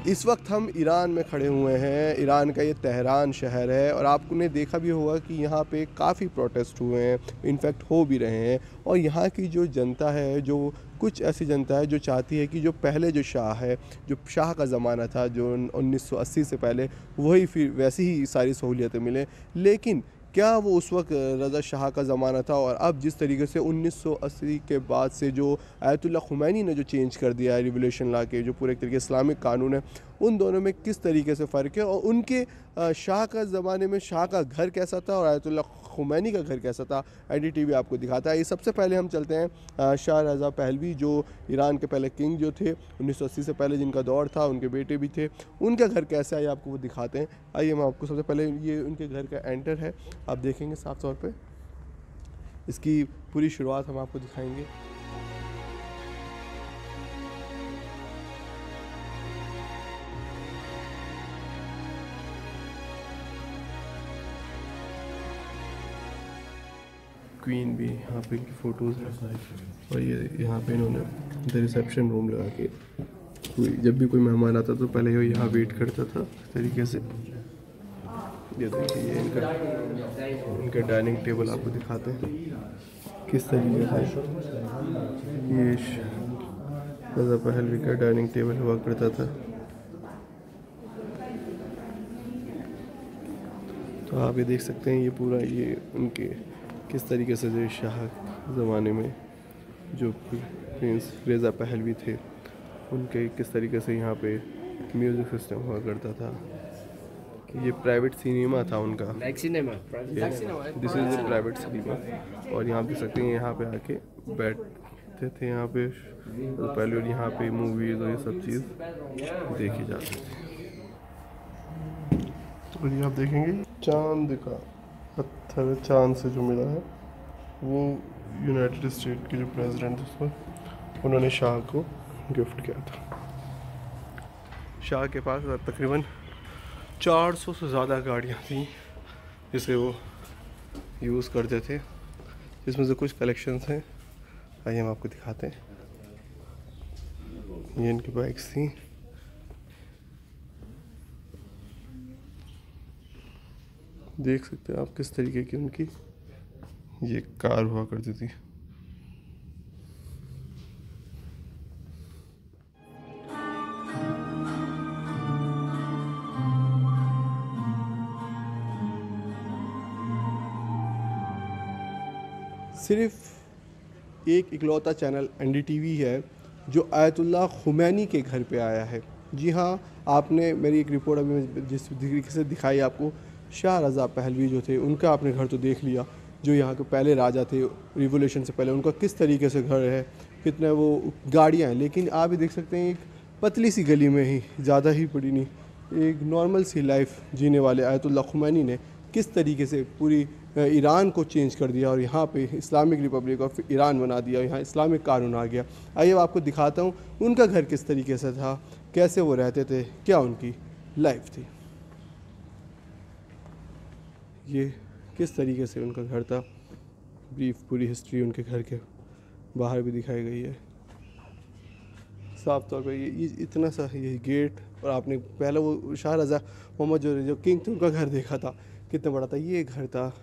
इस वक्त हम ईरान में खड़े हुए हैं। ईरान का ये तेहरान शहर है और आपने देखा भी होगा कि यहाँ पे काफ़ी प्रोटेस्ट हुए हैं, इनफैक्ट हो भी रहे हैं। और यहाँ की जो जनता है, जो कुछ ऐसी जनता है जो चाहती है कि जो पहले जो शाह है, जो शाह का ज़माना था, जो 1980 से पहले, वही फिर वैसी ही सारी सहूलियतें मिलें। लेकिन क्या वो उस वक्त रज़ा शाह का ज़माना था और अब जिस तरीके से 1980 के बाद से जो आयतुल्लाह खुमैनी ने जो चेंज कर दिया है रिवोल्यूशन ला के, जो पूरे एक तरीके इस्लामिक कानून है, उन दोनों में किस तरीके से फ़र्क है? और उनके शाह का ज़माने में शाह का घर कैसा था और आयतुल्लाह खुमैनी का घर कैसा था, एनडीटीवी आपको दिखाता है। ये सबसे पहले हम चलते हैं शाह रज़ा पहलवी, जो ईरान के पहले किंग जो थे 1980 से पहले, जिनका दौर था, उनके बेटे भी थे, उनका घर कैसा है आपको वो दिखाते हैं। आइए हम आपको सबसे पहले, ये उनके घर का एंटर है, आप देखेंगे साफ तौर पे। इसकी पूरी शुरुआत हम आपको दिखाएंगे। क्वीन भी यहाँ पे इनकी फ़ोटोज़ हैं और ये यहाँ पे इन्होंने द रिसेप्शन रूम लगा के, जब भी कोई मेहमान आता तो पहले ये यहाँ वेट करता था इस तरीके से। ये देखिए, ये इनका डाइनिंग टेबल आपको दिखाते हैं किस तरीके से ये रज़ा पहलवी का डाइनिंग टेबल हुआ करता था। तो आप ये देख सकते हैं, ये पूरा ये उनके किस तरीके से जो शाह ज़माने में जो प्रिंस रेज़ा पहलवी थे, उनके किस तरीके से यहाँ पे म्यूज़िक सिस्टम हुआ करता था। ये प्राइवेट सिनेमा था उनका, this is the private cinema. और यहाँ देख सकते हैं, यहाँ पे आके बैठते थे यहाँ पे पहले, और यहाँ पे मूवीज़ और ये सब चीज़ देखी जाती थी। और ये आप देखेंगे चांद का पत्थर, चांद से जो मिला है, वो यूनाइटेड स्टेट के जो प्रेसिडेंट थे उसमें उन्होंने शाह को गिफ्ट किया था। शाह के पास तकरीबन 400 से ज़्यादा गाड़ियाँ थी जिसे वो यूज़ करते थे, जिसमें से कुछ कलेक्शंस हैं, आइए हम आपको दिखाते हैं। ये इनकी बाइक्स थी। देख सकते हैं आप किस तरीके की उनकी ये कार हुआ करती थी। सिर्फ एक इकलौता चैनल एनडीटीवी है जो आयतुल्लाह खुमैनी के घर पे आया है। जी हाँ, आपने मेरी एक रिपोर्ट अभी जिस तरीके से दिखाई आपको, शाह रज़ा पहलवी जो थे उनका आपने घर तो देख लिया, जो यहाँ के पहले राजा थे रिवोल्यूशन से पहले, उनका किस तरीके से घर है, कितने वो गाड़ियाँ हैं। लेकिन आप भी देख सकते हैं, एक पतली सी गली में ही, ज़्यादा ही बड़ी नहीं, एक नॉर्मल सी लाइफ जीने वाले आयतुल्लाह खुमैनी ने किस तरीके से पूरी ईरान को चेंज कर दिया और यहाँ पे इस्लामिक रिपब्लिक ऑफ ईरान बना दिया, यहाँ इस्लामिक कानून आ गया। आइए आपको दिखाता हूँ उनका घर किस तरीके से था, कैसे वो रहते थे, क्या उनकी लाइफ थी। ये किस तरीके से उनका घर था, ब्रीफ पूरी हिस्ट्री उनके घर के बाहर भी दिखाई गई है साफ तौर पे। ये इतना सा ये गेट, और आपने पहले वो शाह रज़ा मोहम्मद जो किंग थे उनका घर देखा था, कितना बड़ा था। ये घर था,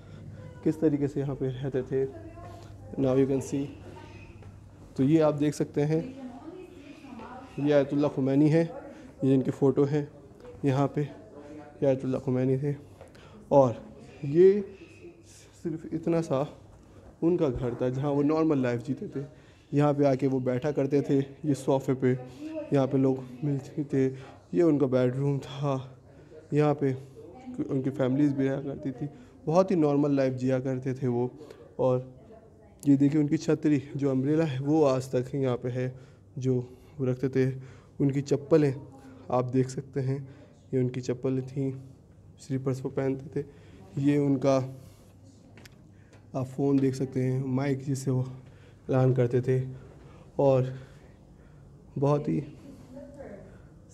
किस तरीके से यहाँ पे रहते थे, नाउ यू कैन सी। तो ये आप देख सकते हैं, ये आयतुल्लाह खुमैनी है, ये इनकी फ़ोटो है यहाँ पे, ये आयतुल्लाह खुमैनी थे। और ये सिर्फ इतना सा उनका घर था जहाँ वो नॉर्मल लाइफ जीते थे। यहाँ पे आके वो बैठा करते थे, ये सोफ़े पे, यहाँ पे लोग मिलते थे। ये उनका बेडरूम था, यहाँ पे उनकी फैमिलीज़ भी रहा करती थी, बहुत ही नॉर्मल लाइफ जिया करते थे वो। और ये देखिए उनकी छतरी जो अम्ब्रेला है वो आज तक यहाँ पे है, जो वो रखते थे। उनकी चप्पलें आप देख सकते हैं, ये उनकी चप्पलें थी, स्लीपर्स वो पहनते थे। ये उनका आप फ़ोन देख सकते हैं, माइक जिससे वो ऐलान करते थे। और बहुत ही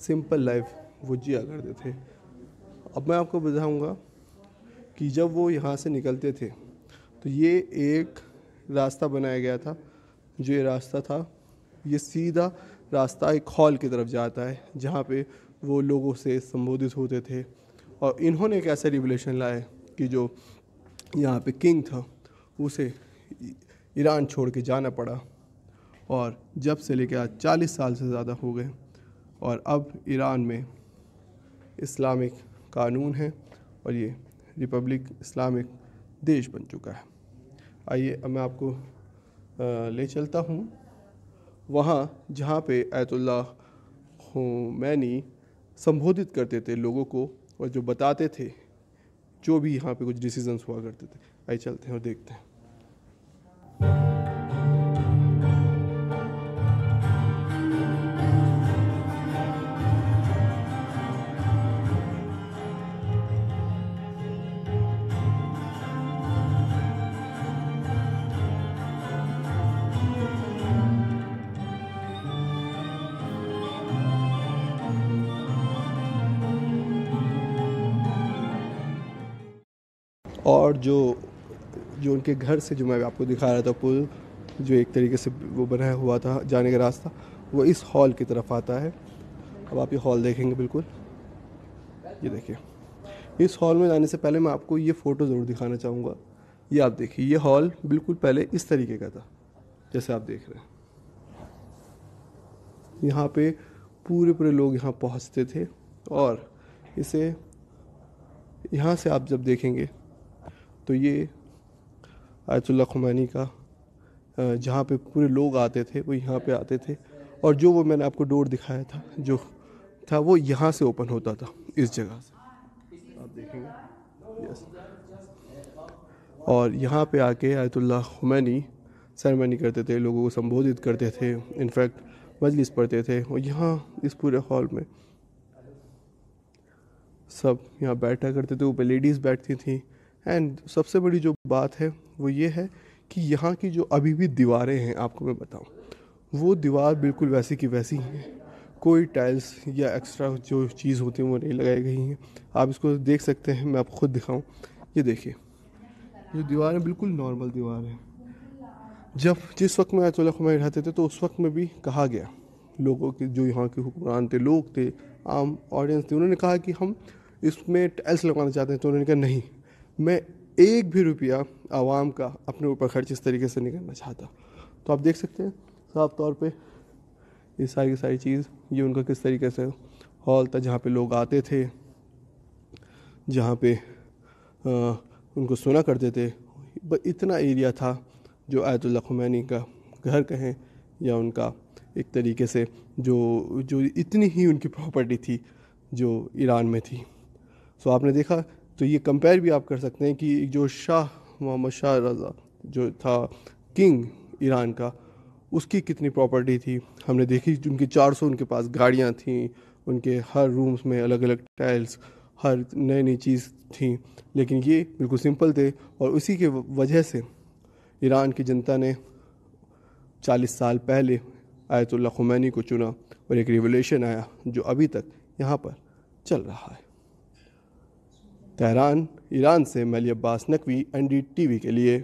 सिंपल लाइफ वो जिया करते थे। अब मैं आपको बताऊंगा कि जब वो यहाँ से निकलते थे तो ये एक रास्ता बनाया गया था, जो ये रास्ता था, ये सीधा रास्ता एक हॉल की तरफ जाता है, जहाँ पे वो लोगों से संबोधित होते थे। और इन्होंने एक ऐसा रिवोल्यूशन लाया कि जो यहाँ पे किंग था उसे ईरान छोड़ के जाना पड़ा, और जब से लेकर आज 40 साल से ज़्यादा हो गए, और अब ईरान में इस्लामिक कानून है और ये रिपब्लिक इस्लामिक देश बन चुका है। आइए अब मैं आपको ले चलता हूँ वहाँ जहाँ पे आयतुल्लाह खुमैनी संबोधित करते थे लोगों को, और जो बताते थे जो भी यहाँ पे कुछ डिसीजंस हुआ करते थे। आइए चलते हैं और देखते हैं। और जो जो उनके घर से जो मैं आपको दिखा रहा था पुल, जो एक तरीके से वो बनाया हुआ था जाने का रास्ता, वो इस हॉल की तरफ आता है। अब आप ये हॉल देखेंगे, बिल्कुल ये देखिए। इस हॉल में जाने से पहले मैं आपको ये फ़ोटो ज़रूर दिखाना चाहूँगा। ये आप देखिए, ये हॉल बिल्कुल पहले इस तरीके का था जैसे आप देख रहे हैं। यहाँ पे पूरे पूरे लोग यहाँ पहुँचते थे, और इसे यहाँ से आप जब देखेंगे तो ये आयतुल्लाह खुमैनी का जहाँ पे पूरे लोग आते थे वो यहाँ पे आते थे, और जो वो मैंने आपको डोर दिखाया था जो था वो यहाँ से ओपन होता था, इस जगह से आप देखेंगे। यस, और यहाँ पे आके आयतुल्लाह खुमैनी सेरेमनी करते थे, लोगों को संबोधित करते थे, इनफैक्ट मजलिस पढ़ते थे। और यहाँ इस पूरे हॉल में सब यहाँ बैठा करते थे, ऊपर लेडीज़ बैठती थी। एंड सबसे बड़ी जो बात है वो ये है कि यहाँ की जो अभी भी दीवारें हैं, आपको मैं बताऊँ, वो दीवार बिल्कुल वैसी की वैसी हैं। कोई टाइल्स या एक्स्ट्रा जो चीज़ होती है वो नहीं लगाई गई हैं। आप इसको देख सकते हैं, मैं आपको खुद दिखाऊं। ये देखिए, ये दीवारें बिल्कुल नॉर्मल दीवार है। जिस वक्त में आयतुल्लाह खुमैनी रहते थे तो उस वक्त में भी कहा गया लोगों के, जो यहाँ के हुक्मरान थे, लोग थे, आम ऑडियंस थे, उन्होंने कहा कि हम इसमें टाइल्स लगवाना चाहते हैं। तो उन्होंने कहा नहीं, मैं एक भी रुपया आवाम का अपने ऊपर खर्च इस तरीके से नहीं करना चाहता। तो आप देख सकते हैं साफ तौर पे ये सारी की सारी चीज़, ये उनका किस तरीके से हॉल था जहाँ पे लोग आते थे, जहाँ पे उनको सुना करते थे। इतना एरिया था जो आयतुल्लाह खुमैनी का घर कहें या उनका एक तरीके से जो इतनी ही उनकी प्रॉपर्टी थी जो ईरान में थी। सो आपने देखा, तो ये कंपेयर भी आप कर सकते हैं कि जो शाह मोहम्मद शाह रज़ा जो था किंग ईरान का, उसकी कितनी प्रॉपर्टी थी हमने देखी। उनकी 400 उनके पास गाड़ियाँ थीं, उनके हर रूम्स में अलग अलग टाइल्स, हर नई नई चीज़ थी। लेकिन ये बिल्कुल सिंपल थे, और उसी के वजह से ईरान की जनता ने 40 साल पहले आयतुल्लाह खुमैनी को चुना, और एक रिवोल्यूशन आया जो अभी तक यहाँ पर चल रहा है। तेहरान, ईरान से मैं अली अब्बास नकवी, NDTV के लिए।